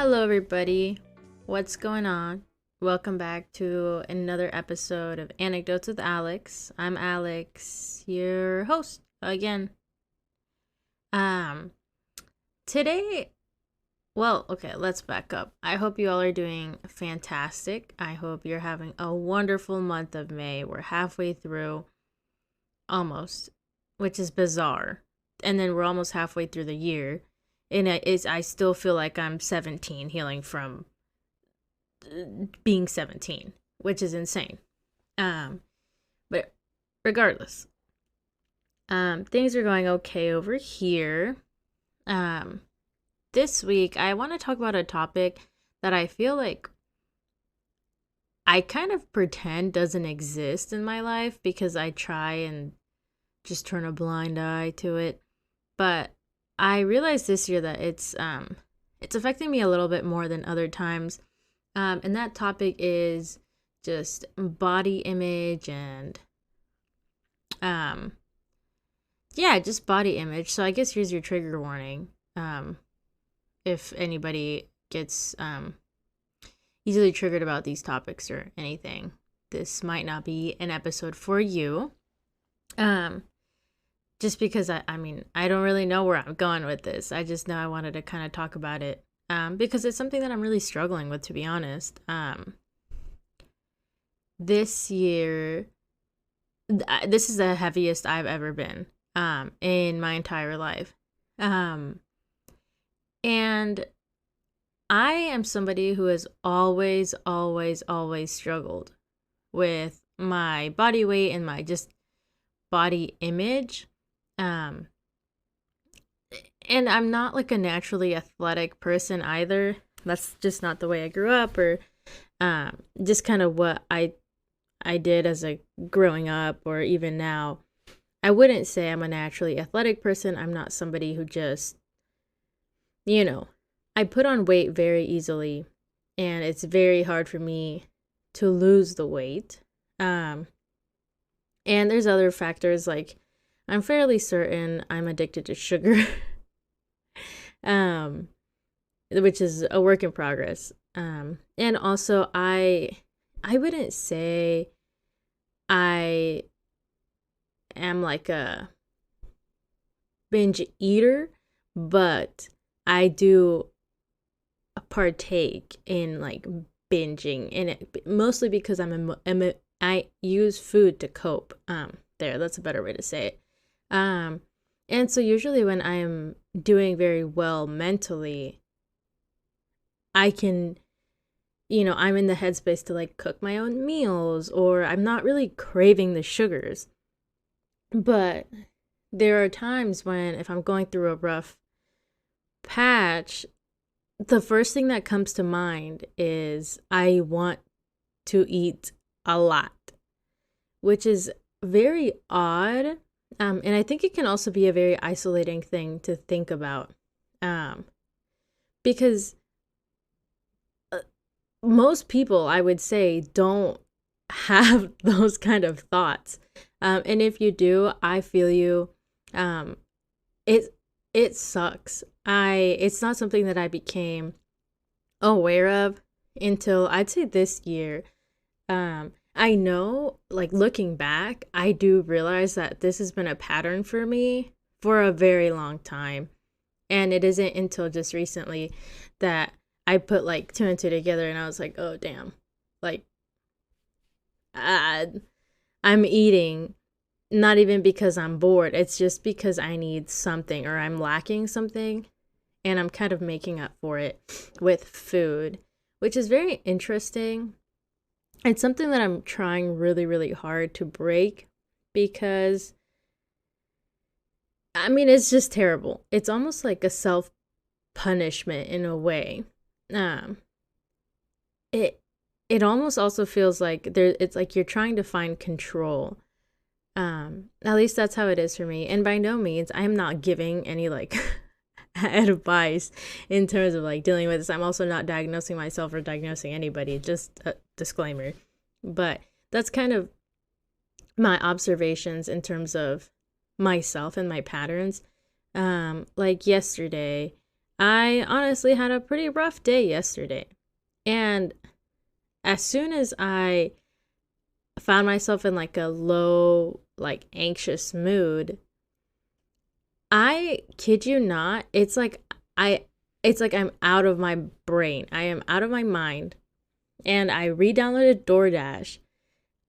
Hello, everybody. What's going on? Welcome back to another episode of Anecdotes with Alex. I'm Alex, your host again. Um, Today, okay, let's back up. I hope you all are doing fantastic. I hope you're having a wonderful month of May. We're halfway through, almost, which is bizarre. And then we're almost halfway through the year. And I still feel like I'm 17, healing from being 17, which is insane. But regardless, things are going okay over here. This week I want to talk about a topic that I feel like I kind of pretend doesn't exist in my life because I try and just turn a blind eye to it. But I realized this year that it's affecting me a little bit more than other times. And that topic is just body image and just body image. So I guess here's your trigger warning. If anybody gets easily triggered about these topics or anything, this might not be an episode for you. Just because I don't really know where I'm going with this. I just know I wanted to kind of talk about it. Because it's something that I'm really struggling with, to be honest. This year, this is the heaviest I've ever been in my entire life. And I am somebody who has always, always, always struggled with my body weight and my just body image. And I'm not like a naturally athletic person either. That's just not the way I grew up, or just kind of what I did as a growing up, or even now. I wouldn't say I'm a naturally athletic person. I'm not somebody who just, I put on weight very easily, and it's very hard for me to lose the weight. And there's other factors, like I'm fairly certain I'm addicted to sugar. Which is a work in progress. And also I wouldn't say I am like a binge eater, but I do partake in like binging in it, mostly because I use food to cope. That's a better way to say it. And so usually when I'm doing very well mentally, I can, I'm in the headspace to like cook my own meals, or I'm not really craving the sugars. But there are times when, if I'm going through a rough patch, the first thing that comes to mind is I want to eat a lot, which is very odd. And I think it can also be a very isolating thing to think about, because most people, I would say, don't have those kind of thoughts. And if you do, I feel you. It sucks. It's not something that I became aware of until I'd say this year. I know, like looking back, I do realize that this has been a pattern for me for a very long time. And it isn't until just recently that I put like two and two together and I was like, oh, damn. Like, I'm eating not even because I'm bored. It's just because I need something or I'm lacking something. And I'm kind of making up for it with food, which is very interesting. It's something that I'm trying really, really hard to break because, it's just terrible. It's almost like a self-punishment in a way. It almost also feels like it's like you're trying to find control. At least that's how it is for me. And by no means, I am not giving any like advice in terms of like dealing with this. I'm also not diagnosing myself or diagnosing anybody, just a disclaimer. But that's kind of my observations in terms of myself and my patterns. Like yesterday, I honestly had a pretty rough day yesterday. And as soon as I found myself in like a low, like anxious mood, I kid you not, it's like I'm out of my brain. I am out of my mind. And I re-downloaded DoorDash.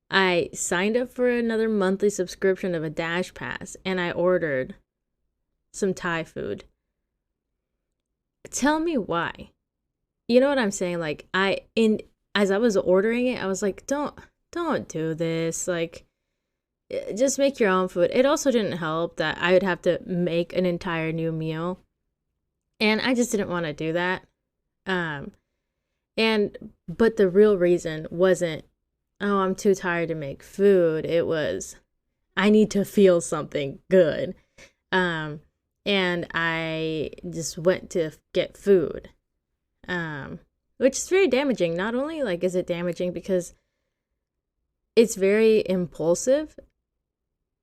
I signed up for another monthly subscription of a Dash Pass and I ordered some Thai food. Tell me why. You know what I'm saying? Like as I was ordering it, I was like, don't do this. Like just make your own food. It also didn't help that I would have to make an entire new meal. And I just didn't want to do that. Um and but the real reason wasn't, oh, I'm too tired to make food. It was, I need to feel something good. Um and I just went to get food. Which is very damaging. Not only like is it damaging because it's very impulsive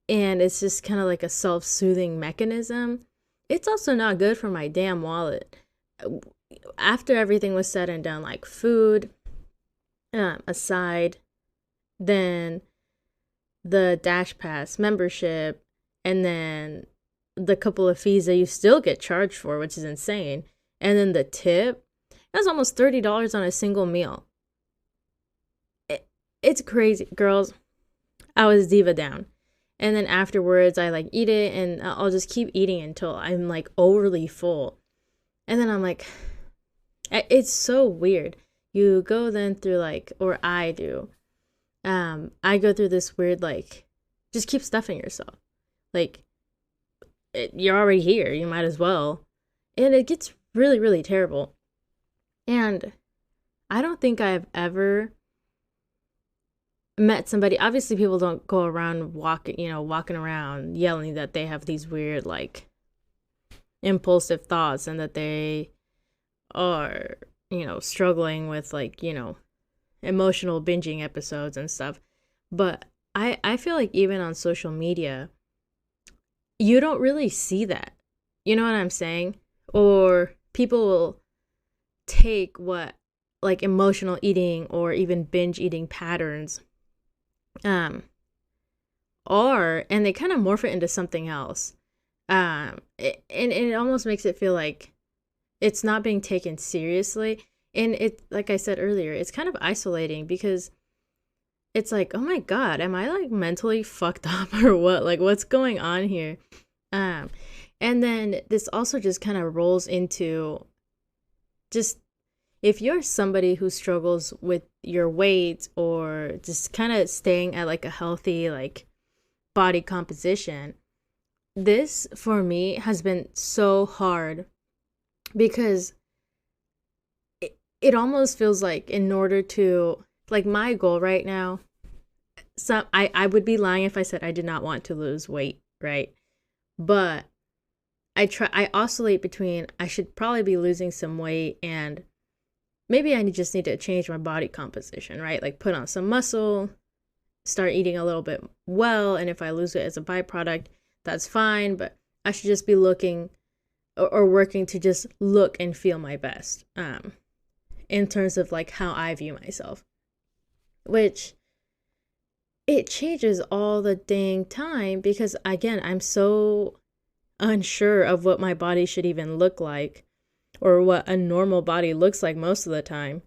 and it's just kind of like a self-soothing mechanism. It's also not good for my damn wallet. After everything was said and done, like food aside, then the Dash Pass membership, and then the couple of fees that you still get charged for, which is insane, and then the tip, it was almost $30 on a single meal. It's crazy, girls. I was diva down. And then afterwards, I like eat it and I'll just keep eating until I'm like overly full. And then I'm like, it's so weird. You go then through like, or I do, I go through this weird, like, just keep stuffing yourself. Like, you're already here. You might as well. And it gets really, really terrible. And I don't think I've ever met somebody. Obviously people don't go around walking around yelling that they have these weird like impulsive thoughts and that they are struggling with like emotional binging episodes and stuff. But I feel like even on social media you don't really see that. You know what I'm saying? Or people will take what like emotional eating or even binge eating patterns um and they kind of morph it into something else. And it almost makes it feel like it's not being taken seriously. And it, like I said earlier, it's kind of isolating because it's like, oh my god, am I like mentally fucked up or what? Like what's going on here? um and then this also just kind of rolls into just, if you're somebody who struggles with your weight or just kind of staying at like a healthy like body composition, this for me has been so hard because it almost feels like in order to, like, my goal right now, so I would be lying if I said I did not want to lose weight, right? But I oscillate between I should probably be losing some weight and maybe I just need to change my body composition, right? Like put on some muscle, start eating a little bit well, and if I lose it as a byproduct, that's fine, but I should just be looking or working to just look and feel my best in terms of like how I view myself, which it changes all the dang time because again, I'm so unsure of what my body should even look like or what a normal body looks like most of the time.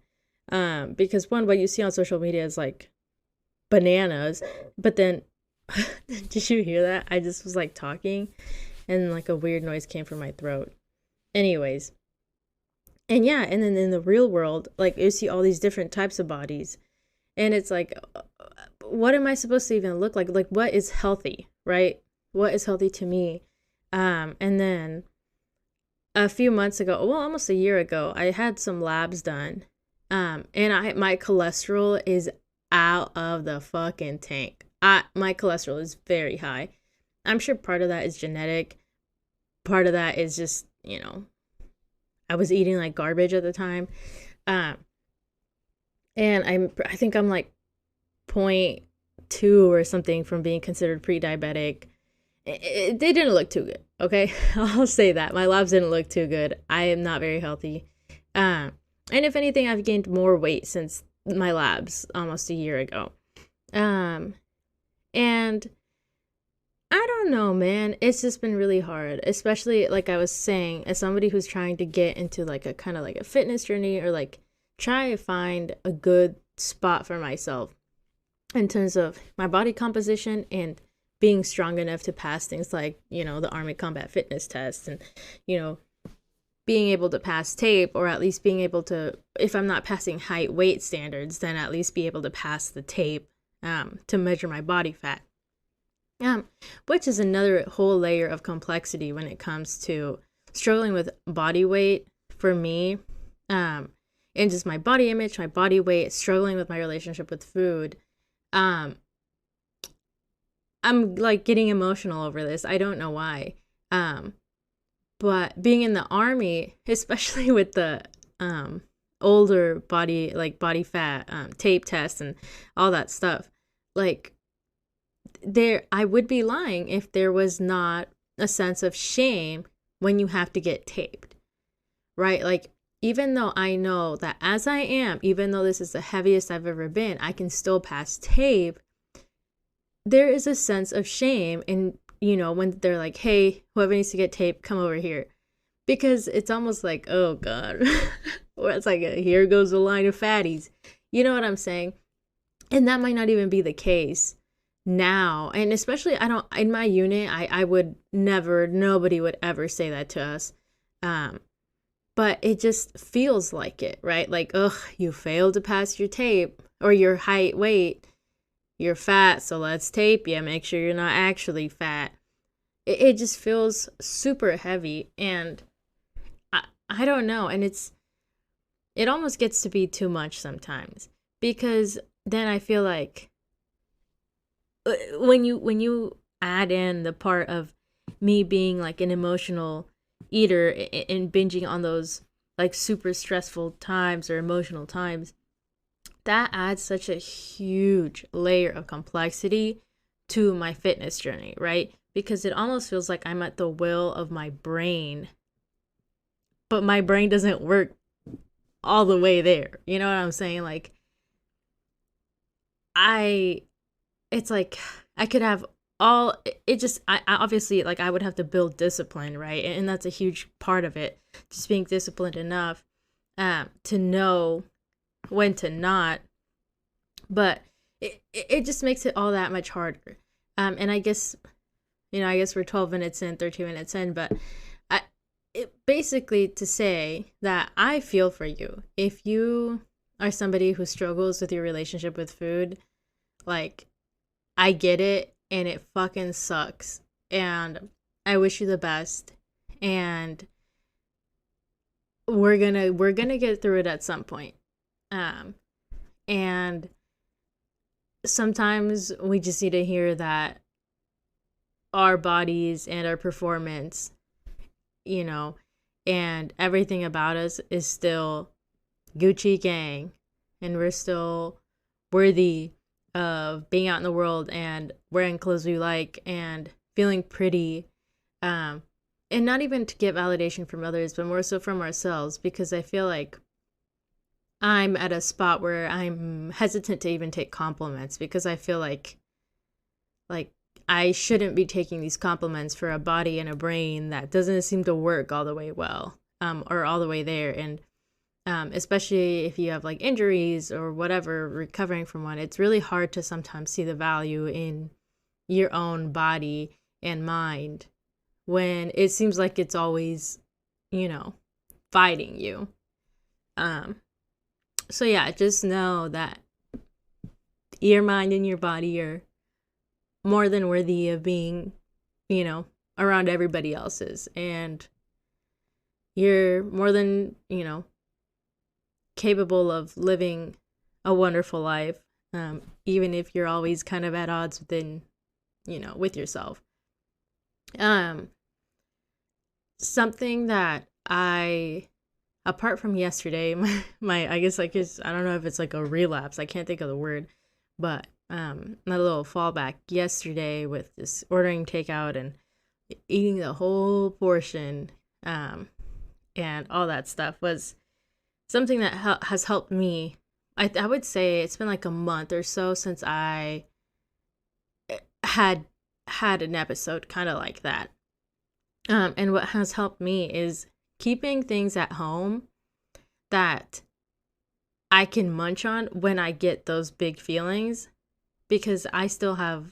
Because one, what you see on social media is like bananas, but then did you hear that? I just was like talking and like a weird noise came from my throat. Anyways, and yeah, and then in the real world, like you see all these different types of bodies, and it's like, what am I supposed to even look like? Like, what is healthy, right? What is healthy to me? And then a few months ago, well, almost a year ago, I had some labs done, and my cholesterol is out of the fucking tank. My cholesterol is very high. I'm sure part of that is genetic. Part of that is just, I was eating like garbage at the time. And I think I'm like 0.2 or something from being considered pre-diabetic. they didn't look too good. Okay, I'll say that my labs didn't look too good. I am not very healthy. And if anything, I've gained more weight since my labs almost a year ago. Um, and I don't know, man. It's just been really hard, especially like I was saying, as somebody who's trying to get into like a kind of like a fitness journey or like try to find a good spot for myself in terms of my body composition and being strong enough to pass things like, the Army Combat Fitness test and, you know, being able to pass tape, or at least being able to, if I'm not passing height weight standards, then at least be able to pass the tape to measure my body fat. Which is another whole layer of complexity when it comes to struggling with body weight for me, and just my body image, my body weight, struggling with my relationship with food. I'm like getting emotional over this. I don't know why. But being in the Army, especially with the older body fat tape tests and all that stuff, like I would be lying if there was not a sense of shame when you have to get taped, right? Like, even though I know that as I am, even though this is the heaviest I've ever been, I can still pass tape, there is a sense of shame in, when they're like, hey, whoever needs to get taped, come over here. Because it's almost like, oh God, or it's like, here goes the line of fatties. You know what I'm saying? And that might not even be the case now. And especially, in my unit, I would never, nobody would ever say that to us. But it just feels like it, right? Like, ugh, you failed to pass your tape or your height weight. You're fat, so let's tape you. Make sure you're not actually fat. It just feels super heavy, and I don't know. And it almost gets to be too much sometimes, because then I feel like when you add in the part of me being like an emotional eater and binging on those like super stressful times or emotional times, that adds such a huge layer of complexity to my fitness journey, right? Because it almost feels like I'm at the will of my brain, but my brain doesn't work all the way there. You know what I'm saying? Like, it's like I could have I obviously, like, I would have to build discipline, right? And that's a huge part of it, just being disciplined enough to know when to not. But it just makes it all that much harder. And I guess we're 12 minutes in, 13 minutes in, but basically to say that I feel for you. If you are somebody who struggles with your relationship with food, like, I get it, and it fucking sucks. And I wish you the best. And we're gonna get through it at some point. And sometimes we just need to hear that our bodies and our performance, and everything about us is still Gucci gang, and we're still worthy of being out in the world and wearing clothes we like and feeling pretty, and not even to get validation from others, but more so from ourselves, because I feel like I'm at a spot where I'm hesitant to even take compliments, because I feel like I shouldn't be taking these compliments for a body and a brain that doesn't seem to work all the way well, or all the way there. And especially if you have like injuries or whatever, recovering from one, it's really hard to sometimes see the value in your own body and mind when it seems like it's always, fighting you. So yeah, just know that your mind and your body are more than worthy of being, around everybody else's. And you're more than, capable of living a wonderful life, even if you're always kind of at odds with yourself. Something that apart from yesterday, my I guess, I don't know if it's like a relapse, I can't think of the word, but my little fallback yesterday with just ordering takeout and eating the whole portion, and all that stuff was something that has helped me. I would say it's been like a month or so since I had an episode kind of like that. And what has helped me is keeping things at home that I can munch on when I get those big feelings, because I still have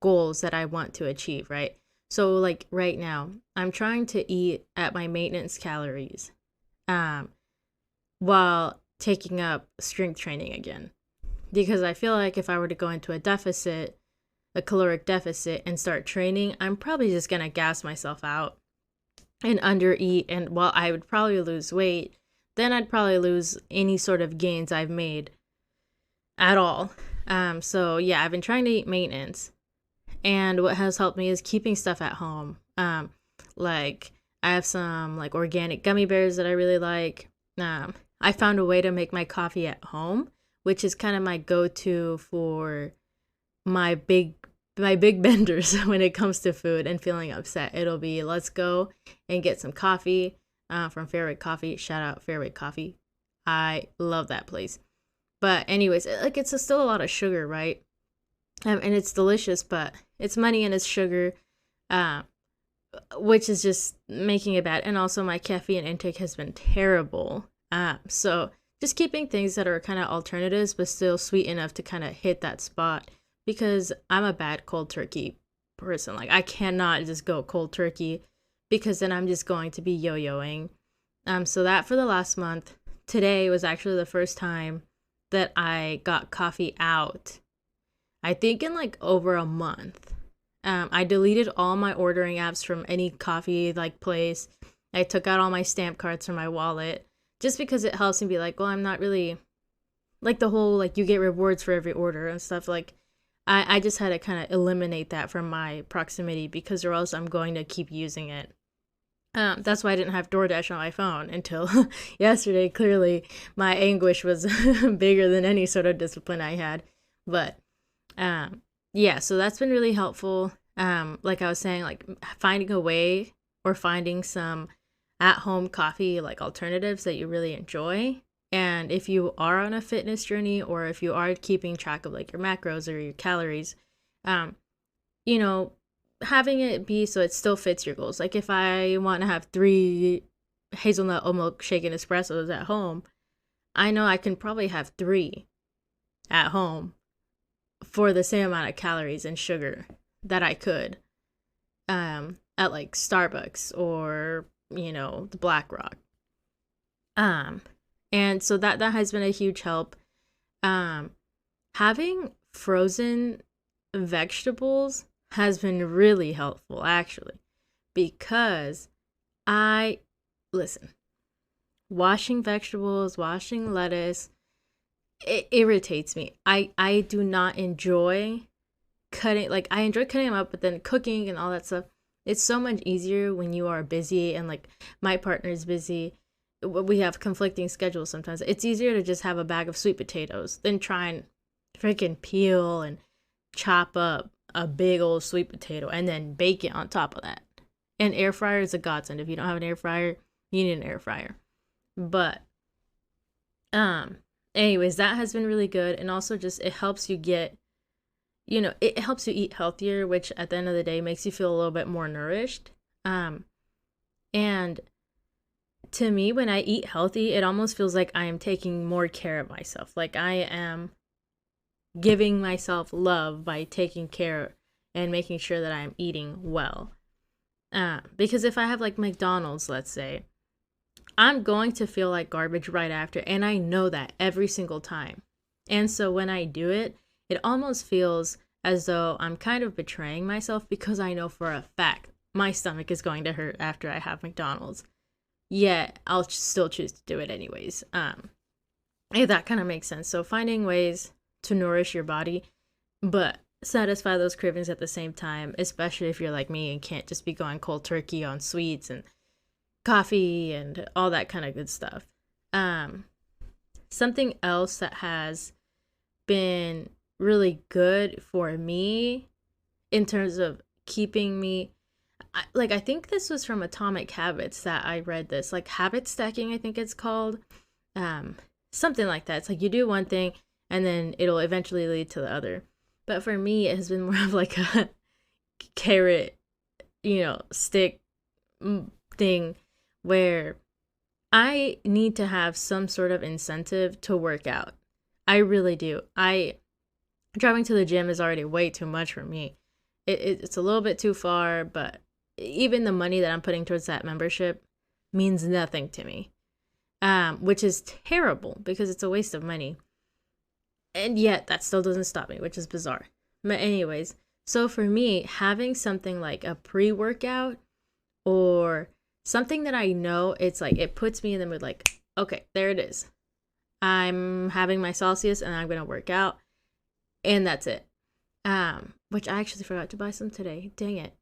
goals that I want to achieve, right? So like right now, I'm trying to eat at my maintenance calories, while taking up strength training again. Because I feel like if I were to go into a caloric deficit and start training, I'm probably just gonna gas myself out and undereat. And while I would probably lose weight, then I'd probably lose any sort of gains I've made at all. So yeah, I've been trying to eat maintenance. And what has helped me is keeping stuff at home. Like I have some like organic gummy bears that I really like. I found a way to make my coffee at home, which is kind of my go-to for my big benders when it comes to food and feeling upset. It'll be, let's go and get some coffee from Fairway Coffee. Shout out Fairway Coffee. I love that place. But anyways, like it's still a lot of sugar, right? And it's delicious, but it's money and it's sugar, which is just making it bad. And also my caffeine intake has been terrible. So just keeping things that are kind of alternatives, but still sweet enough to kind of hit that spot, because I'm a bad cold turkey person. Like I cannot just go cold turkey, because then I'm just going to be yo-yoing. So that for the last month, today was actually the first time that I got coffee out, I think in like over a month. I deleted all my ordering apps from any coffee like place. I took out all my stamp cards from my wallet, just because it helps me be like, well, I'm not really like the whole like you get rewards for every order and stuff. Like I just had to kind of eliminate that from my proximity, because or else I'm going to keep using it. That's why I didn't have DoorDash on my phone until yesterday. Clearly, my anguish was bigger than any sort of discipline I had. But yeah, so that's been really helpful. Like I was saying, like finding a way or finding some at-home coffee like alternatives that you really enjoy. And if you are on a fitness journey, or if you are keeping track of like your macros or your calories, you know, having it be so it still fits your goals. Like if I want to have 3 hazelnut oat milk shaken espressos at home, I know I can probably have 3 at home for the same amount of calories and sugar that I could at like Starbucks or, you know, the Black Rock. And so that has been a huge help. Having frozen vegetables has been really helpful, actually, because washing vegetables, washing lettuce, it irritates me. I do not enjoy cutting, like I enjoy cutting them up, but then cooking and all that stuff, it's so much easier when you are busy, and like my partner is busy. We have conflicting schedules sometimes. It's easier to just have a bag of sweet potatoes than try and freaking peel and chop up a big old sweet potato and then bake it on top of that. An air fryer is a godsend. If you don't have an air fryer, you need an air fryer. But anyways, that has been really good. And also just it helps you get, you know, it helps you eat healthier, which at the end of the day makes you feel a little bit more nourished. And to me, when I eat healthy, it almost feels like I am taking more care of myself. Like I am giving myself love by taking care and making sure that I'm eating well. Because if I have like McDonald's, let's say, I'm going to feel like garbage right after. And I know that every single time. And so when I do it, it almost feels as though I'm kind of betraying myself, because I know for a fact my stomach is going to hurt after I have McDonald's. Yet I'll still choose to do it anyways. If that kind of makes sense. So finding ways to nourish your body, but satisfy those cravings at the same time, especially if you're like me and can't just be going cold turkey on sweets and coffee and all that kind of good stuff. Something else that has been really good for me in terms of keeping me I think this was from Atomic Habits that I read this, like habit stacking, I think it's called. Um, Something like that. It's like you do one thing and then it'll eventually lead to the other. But for me, it has been more of like a carrot, stick thing where I need to have some sort of incentive to work out. I really do. Driving to the gym is already way too much for me. It's a little bit too far, but even the money that I'm putting towards that membership means nothing to me, which is terrible because it's a waste of money. And yet that still doesn't stop me, which is bizarre. But anyways, so for me, having something like a pre-workout or something that I know, it's like it puts me in the mood like, okay, there it is. I'm having my Celsius and I'm going to work out and that's it. Which I actually forgot to buy some today. Dang it.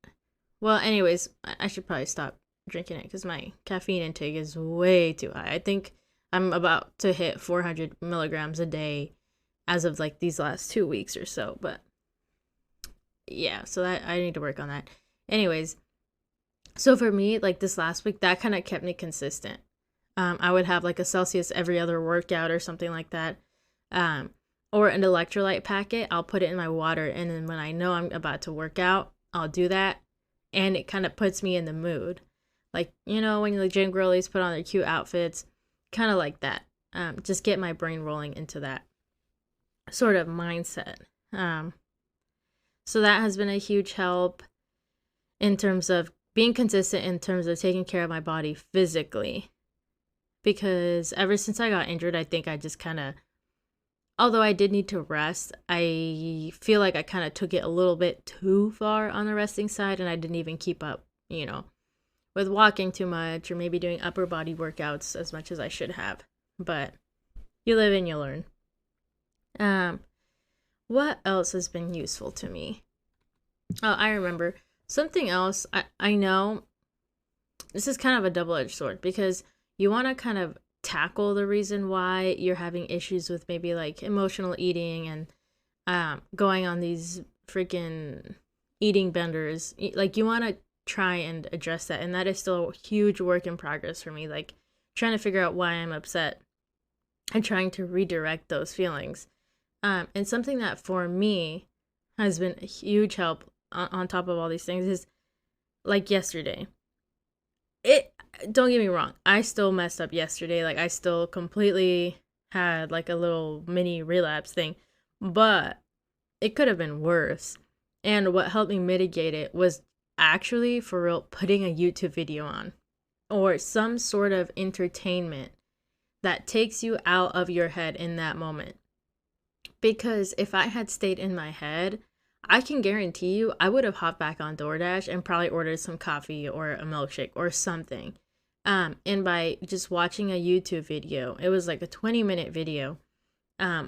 Well, anyways, I should probably stop drinking it because my caffeine intake is way too high. I think I'm about to hit 400 milligrams a day as of like these last 2 weeks or so. But yeah, so that I need to work on that. Anyways, so for me, like this last week, that kind of kept me consistent. I would have like a Celsius every other workout or something like that. Or an electrolyte packet. I'll put it in my water. And then when I know I'm about to work out, I'll do that. And it kind of puts me in the mood. Like, when the gym girlies put on their cute outfits, kind of like that. Just get my brain rolling into that sort of mindset. So that has been a huge help in terms of being consistent, in terms of taking care of my body physically. Because ever since I got injured, I think I just kind of, although I did need to rest, I feel like I kind of took it a little bit too far on the resting side, and I didn't even keep up, with walking too much or maybe doing upper body workouts as much as I should have. But you live and you learn. What else has been useful to me? Oh, I remember something else. I know this is kind of a double-edged sword because you want to kind of tackle the reason why you're having issues with maybe like emotional eating and going on these freaking eating benders. Like you want to try and address that, and that is still a huge work in progress for me, like trying to figure out why I'm upset and trying to redirect those feelings. And something that for me has been a huge help on top of all these things is like yesterday. Don't get me wrong, I still messed up yesterday. Like I still completely had like a little mini relapse thing, but it could have been worse. And what helped me mitigate it was actually, for real, putting a YouTube video on or some sort of entertainment that takes you out of your head in that moment. Because if I had stayed in my head, I can guarantee you I would have hopped back on DoorDash and probably ordered some coffee or a milkshake or something. And by just watching a YouTube video, it was like a 20-minute video. I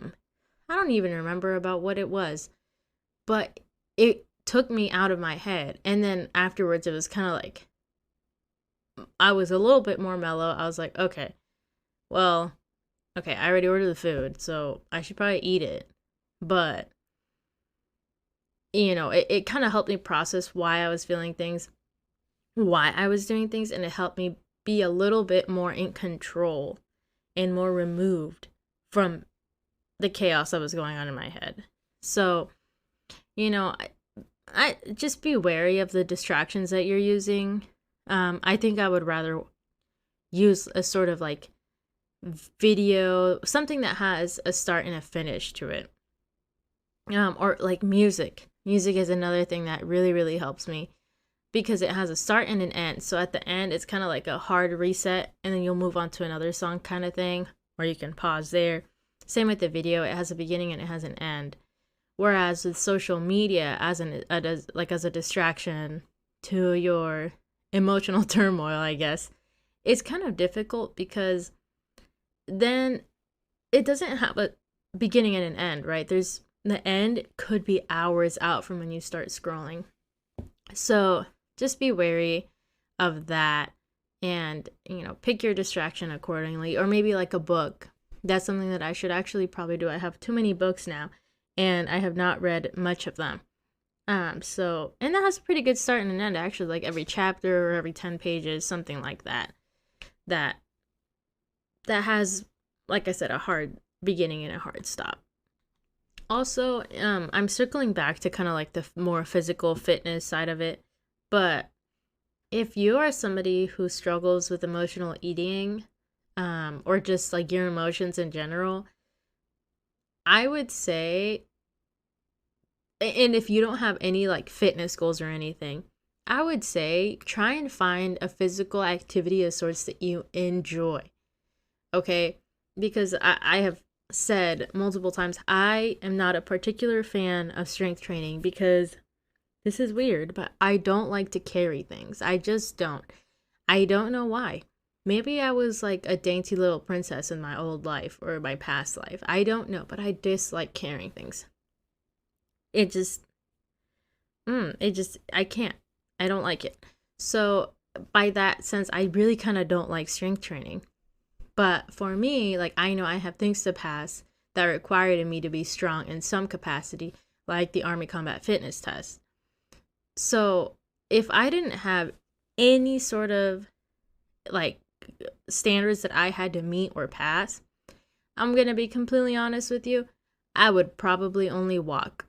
don't even remember about what it was, but it took me out of my head. And then afterwards, it was kind of like, I was a little bit more mellow. I was like, okay, I already ordered the food, so I should probably eat it. But, it kind of helped me process why I was feeling things, why I was doing things, and it helped me be a little bit more in control and more removed from the chaos that was going on in my head. So, I just be wary of the distractions that you're using. I think I would rather use a sort of like video, something that has a start and a finish to it. Or like music. Music is another thing that really, really helps me because it has a start and an end. So at the end, it's kind of like a hard reset and then you'll move on to another song kind of thing, or you can pause there. Same with the video. It has a beginning and it has an end. Whereas with social media, as a distraction to your emotional turmoil, I guess, it's kind of difficult because then it doesn't have a beginning and an end, right? The end could be hours out from when you start scrolling. So just be wary of that and, pick your distraction accordingly. Or maybe like a book. That's something that I should actually probably do. I have too many books now. and I have not read much of them. So, and that has a pretty good start and an end, actually, like every chapter or every 10 pages, something like that. That has, like I said, a hard beginning and a hard stop. Also, I'm circling back to kind of like the more physical fitness side of it, but if you are somebody who struggles with emotional eating, or just like your emotions in general, I would say, and if you don't have any like fitness goals or anything, I would say try and find a physical activity of sorts that you enjoy. Okay? Because I have said multiple times, I am not a particular fan of strength training because this is weird, but I don't like to carry things. I just don't. I don't know why. Maybe I was like a dainty little princess in my old life or my past life. I don't know, but I dislike carrying things. It just, I can't. I don't like it. So, by that sense, I really kind of don't like strength training. But for me, like, I know I have things to pass that required me to be strong in some capacity, like the Army Combat Fitness test. So, if I didn't have any sort of like standards that I had to meet or pass, I'm going to be completely honest with you, I would probably only walk.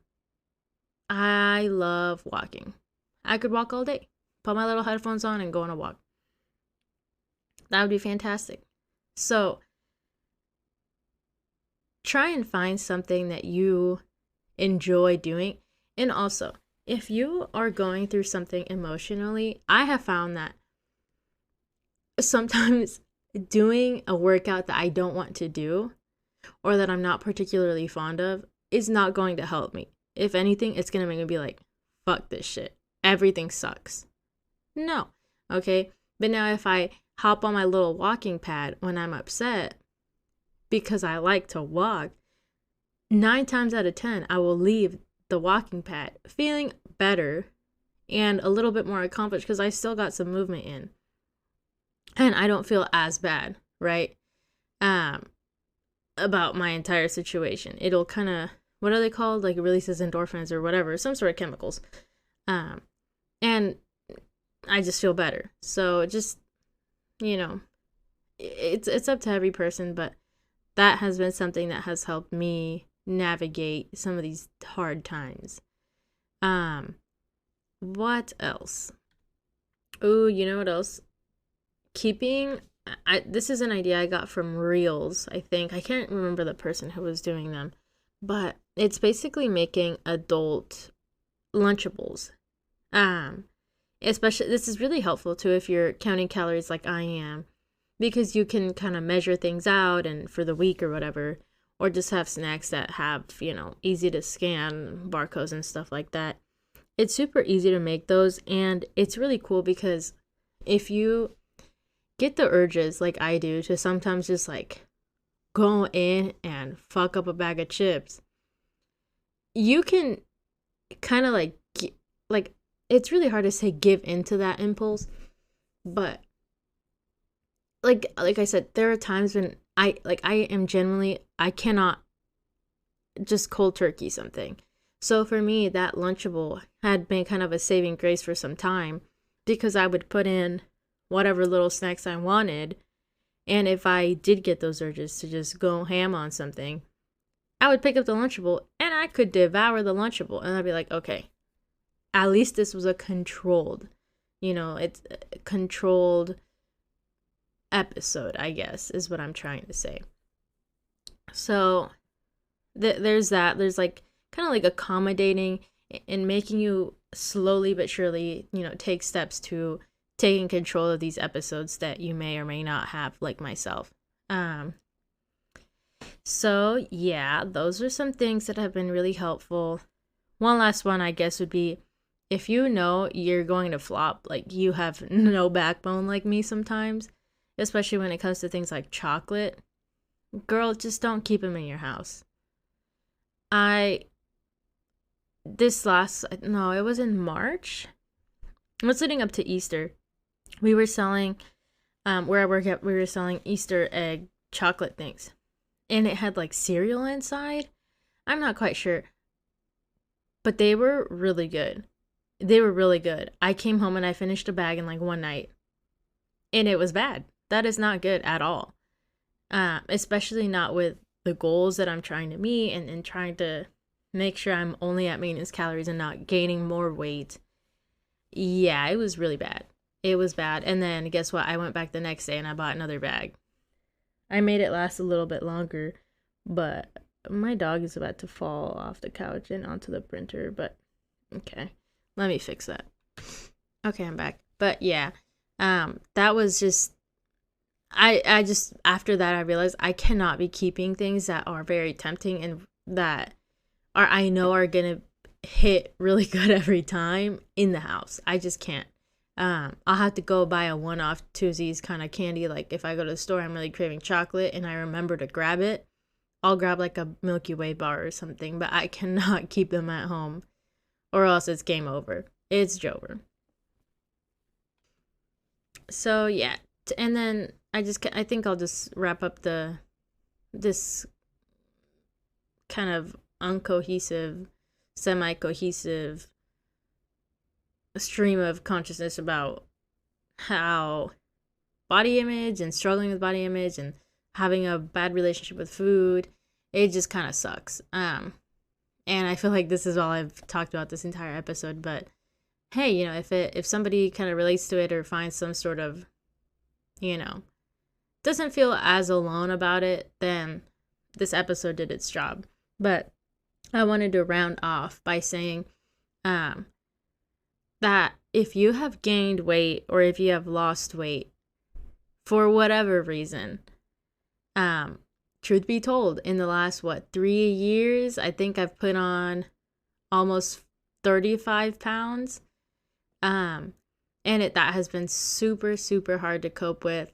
I love walking. I could walk all day. Put my little headphones on and go on a walk. That would be fantastic. So, try and find something that you enjoy doing. And also, if you are going through something emotionally, I have found that sometimes doing a workout that I don't want to do or that I'm not particularly fond of is not going to help me. If anything, it's going to make me be like, fuck this shit. Everything sucks. No. Okay? But now if I hop on my little walking pad when I'm upset because I like to walk, 9 times out of 10, I will leave the walking pad feeling better and a little bit more accomplished because I still got some movement in. And I don't feel as bad, right? About my entire situation. It'll kind of, what are they called? Like it releases endorphins or whatever, some sort of chemicals. And I just feel better. So just, it's up to every person, but that has been something that has helped me navigate some of these hard times. What else? Oh, you know what else? This is an idea I got from Reels, I think. I can't remember the person who was doing them, but it's basically making adult Lunchables. Especially, this is really helpful too if you're counting calories like I am, because you can kind of measure things out and for the week or whatever, or just have snacks that have, easy to scan barcodes and stuff like that. It's super easy to make those, and it's really cool because if you get the urges like I do to sometimes just like go in and fuck up a bag of chips, you can kind of like it's really hard to say give into that impulse, but like I said, there are times when I am genuinely, I cannot just cold turkey something. So for me, that Lunchable had been kind of a saving grace for some time because I would put in whatever little snacks I wanted, and if I did get those urges to just go ham on something, I would pick up the Lunchable and I could devour the Lunchable, and I'd be like, okay, at least this was a controlled, it's a controlled episode, I guess, is what I'm trying to say. So there's that. There's like kind of like accommodating and making you slowly but surely, take steps to taking control of these episodes that you may or may not have, like myself. So yeah, those are some things that have been really helpful. One last one, I guess, would be if you know you're going to flop, like you have no backbone like me sometimes, especially when it comes to things like chocolate, girl, just don't keep them in your house. It was in March. It was leading up to Easter. We were selling, where I work at, we were selling Easter egg chocolate things. And it had like cereal inside. I'm not quite sure. but they were really good. They were really good. I came home and I finished a bag in like one night, and it was bad. That is not good at all. Especially not with the goals that I'm trying to meet, and trying to make sure I'm only at maintenance calories and not gaining more weight. Yeah, it was really bad. It was bad. And then guess what? I went back the next day and I bought another bag. I made it last a little bit longer, but my dog is about to fall off the couch and onto the printer. But okay, let me fix that. Okay, I'm back. But yeah, that was just, I just, after that I realized I cannot be keeping things that are very tempting and that are, I know are gonna hit really good every time in the house. I just can't. I'll have to go buy a one-off Tuesdays kind of candy. Like if I go to the store, I'm really craving chocolate and I remember to grab it, I'll grab like a Milky Way bar or something, but I cannot keep them at home or else it's game over. It's Jover. So yeah, and then I think I'll just wrap up this kind of uncohesive, semi-cohesive stream of consciousness about how body image and struggling with body image and having a bad relationship with food, it just kind of sucks. And I feel like this is all I've talked about this entire episode, but hey, if somebody kind of relates to it or finds some sort of, doesn't feel as alone about it, then this episode did its job. But I wanted to round off by saying that if you have gained weight or if you have lost weight for whatever reason, truth be told, in the last 3 years, I think I've put on almost 35 pounds. And that has been super, super hard to cope with,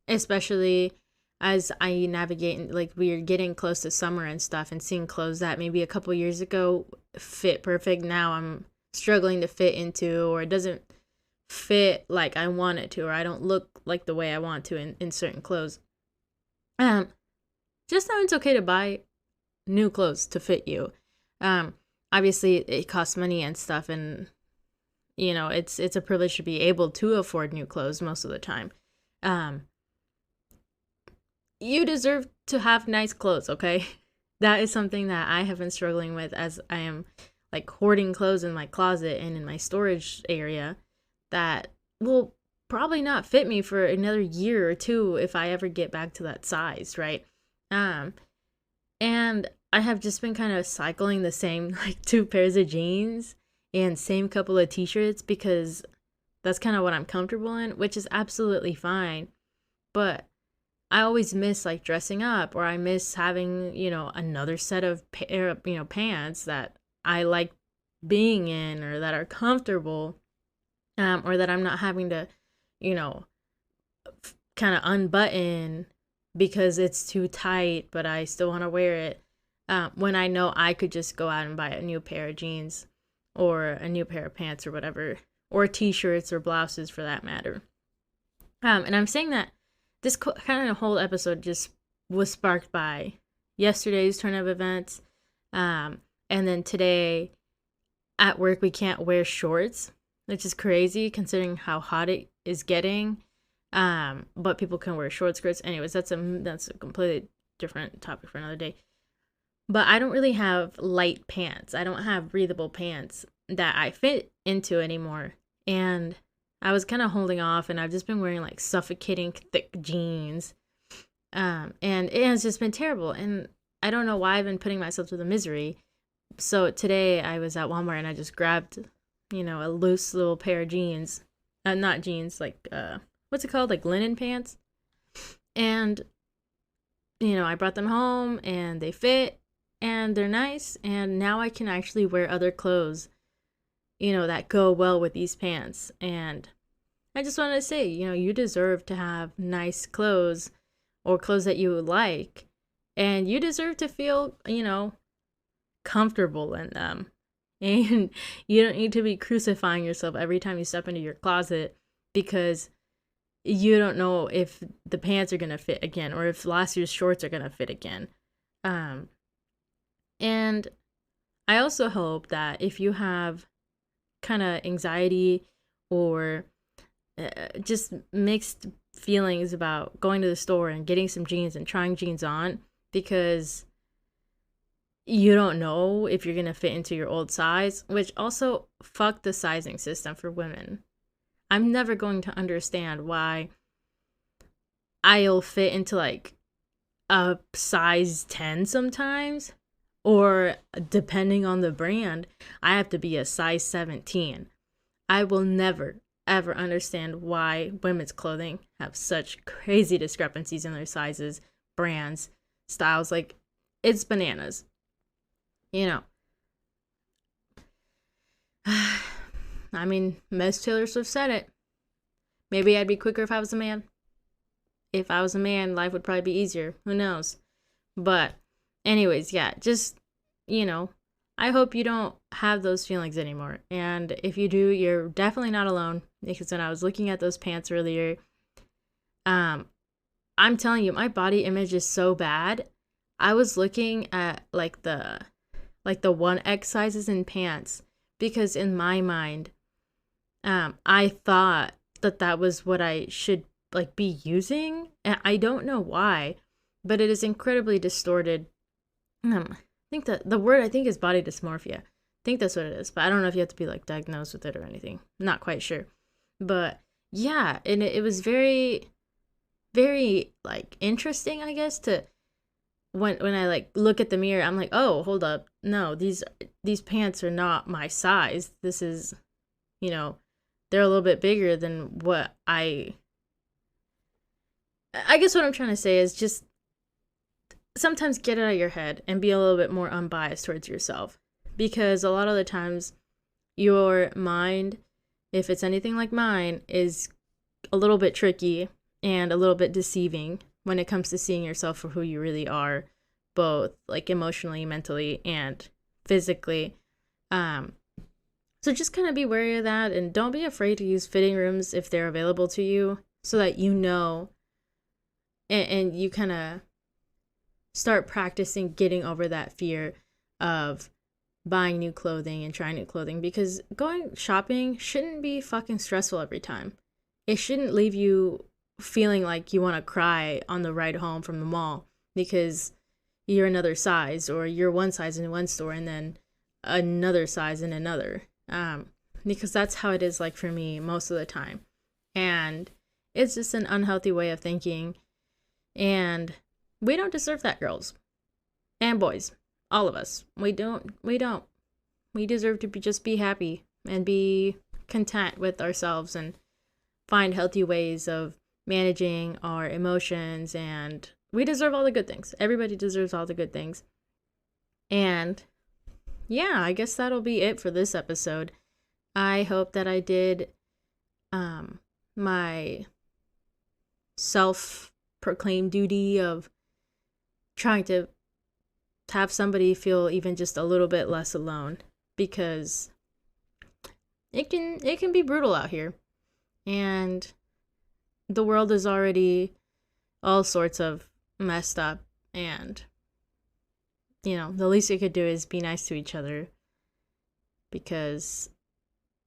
especially as I navigate, like we're getting close to summer and stuff, and seeing clothes that maybe a couple years ago fit perfect, now I'm struggling to fit into, or it doesn't fit like I want it to, or I don't look like the way I want to in certain clothes. Just know it's okay to buy new clothes to fit you. Obviously it costs money and stuff, and it's a privilege to be able to afford new clothes most of the time. You deserve to have nice clothes, okay? That is something that I have been struggling with, as I am like hoarding clothes in my closet and in my storage area that will probably not fit me for another year or two if I ever get back to that size, right? And I have just been kind of cycling the same like 2 pairs of jeans and same couple of t-shirts because that's kind of what I'm comfortable in, which is absolutely fine. But I always miss like dressing up, or I miss having, another set of pants that I like being in, or that are comfortable, or that I'm not having to, kind of unbutton because it's too tight, but I still want to wear it. When I know I could just go out and buy a new pair of jeans or a new pair of pants or whatever, or t-shirts or blouses for that matter. And I'm saying that this kind of whole episode just was sparked by yesterday's turn of events. And then today at work, we can't wear shorts, which is crazy considering how hot it is getting. But people can wear short skirts. Anyways, that's a completely different topic for another day. But I don't really have light pants. I don't have breathable pants that I fit into anymore. And I was kind of holding off, and I've just been wearing like suffocating thick jeans. And it has just been terrible. And I don't know why I've been putting myself through the misery. So today I was at Walmart and I just grabbed, a loose little pair of jeans. Not jeans, like, what's it called? Like linen pants. And, I brought them home and they fit and they're nice. And now I can actually wear other clothes, that go well with these pants. And I just wanted to say, you deserve to have nice clothes or clothes that you like. And you deserve to feel, comfortable in them. And you don't need to be crucifying yourself every time you step into your closet because you don't know if the pants are going to fit again, or if last year's shorts are going to fit again. And I also hope that if you have kind of anxiety or just mixed feelings about going to the store and getting some jeans and trying jeans on because you don't know if you're going to fit into your old size, which also fuck the sizing system for women. I'm never going to understand why I'll fit into like a size 10 sometimes, or depending on the brand, I have to be a size 17. I will never ever understand why women's clothing have such crazy discrepancies in their sizes, brands, styles. Like, it's bananas. You know. I mean, Miss Taylor Swift said it. Maybe I'd be quicker if I was a man. If I was a man, life would probably be easier. Who knows? But anyways, yeah, just, I hope you don't have those feelings anymore. And if you do, you're definitely not alone. Because when I was looking at those pants earlier, I'm telling you, my body image is so bad. I was looking at like the 1X sizes in pants because in my mind, I thought that was what I should like be using, and I don't know why, but it is incredibly distorted. I think that the word I think is body dysmorphia. I think that's what it is, but I don't know if you have to be like diagnosed with it or anything. I'm not quite sure, but yeah, and it was very, very like interesting, I guess, to when I like look at the mirror, I'm like, oh, hold up, no, these pants are not my size. This is, they're a little bit bigger than what I guess what I'm trying to say is just sometimes get it out of your head and be a little bit more unbiased towards yourself. Because a lot of the times your mind, if it's anything like mine, is a little bit tricky and a little bit deceiving when it comes to seeing yourself for who you really are, both like emotionally, mentally, and physically. So just kind of be wary of that, and don't be afraid to use fitting rooms if they're available to you so that you know and you kind of start practicing getting over that fear of buying new clothing and trying new clothing, because going shopping shouldn't be fucking stressful every time. It shouldn't leave you feeling like you want to cry on the ride home from the mall because you're another size, or you're one size in one store and then another size in another. Because that's how it is like for me most of the time. And it's just an unhealthy way of thinking. And we don't deserve that, girls and boys, all of us. We don't. We deserve to just be happy and be content with ourselves and find healthy ways of managing our emotions. And we deserve all the good things. Everybody deserves all the good things. And yeah, I guess that'll be it for this episode. I hope that I did my self-proclaimed duty of trying to have somebody feel even just a little bit less alone, because it can be brutal out here, and the world is already all sorts of messed up, and the least we could do is be nice to each other, because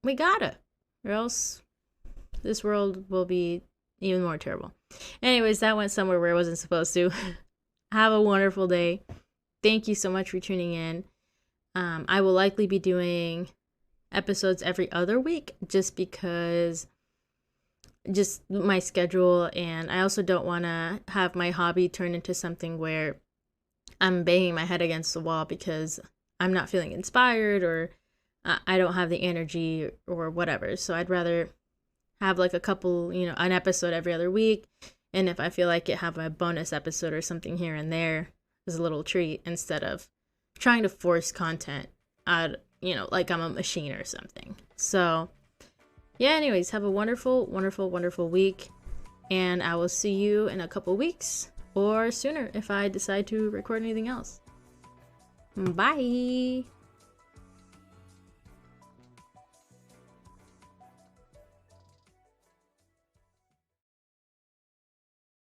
we gotta, or else this world will be even more terrible. Anyways, that went somewhere where it wasn't supposed to. Have a wonderful day. Thank you so much for tuning in. I will likely be doing episodes every other week just because just my schedule, and I also don't want to have my hobby turn into something where I'm banging my head against the wall because I'm not feeling inspired, or I don't have the energy or whatever. So I'd rather have like a couple, an episode every other week. And if I feel like it, have a bonus episode or something here and there as a little treat, instead of trying to force content out, like I'm a machine or something. So yeah, anyways, have a wonderful, wonderful, wonderful week. And I will see you in a couple weeks or sooner if I decide to record anything else. Bye.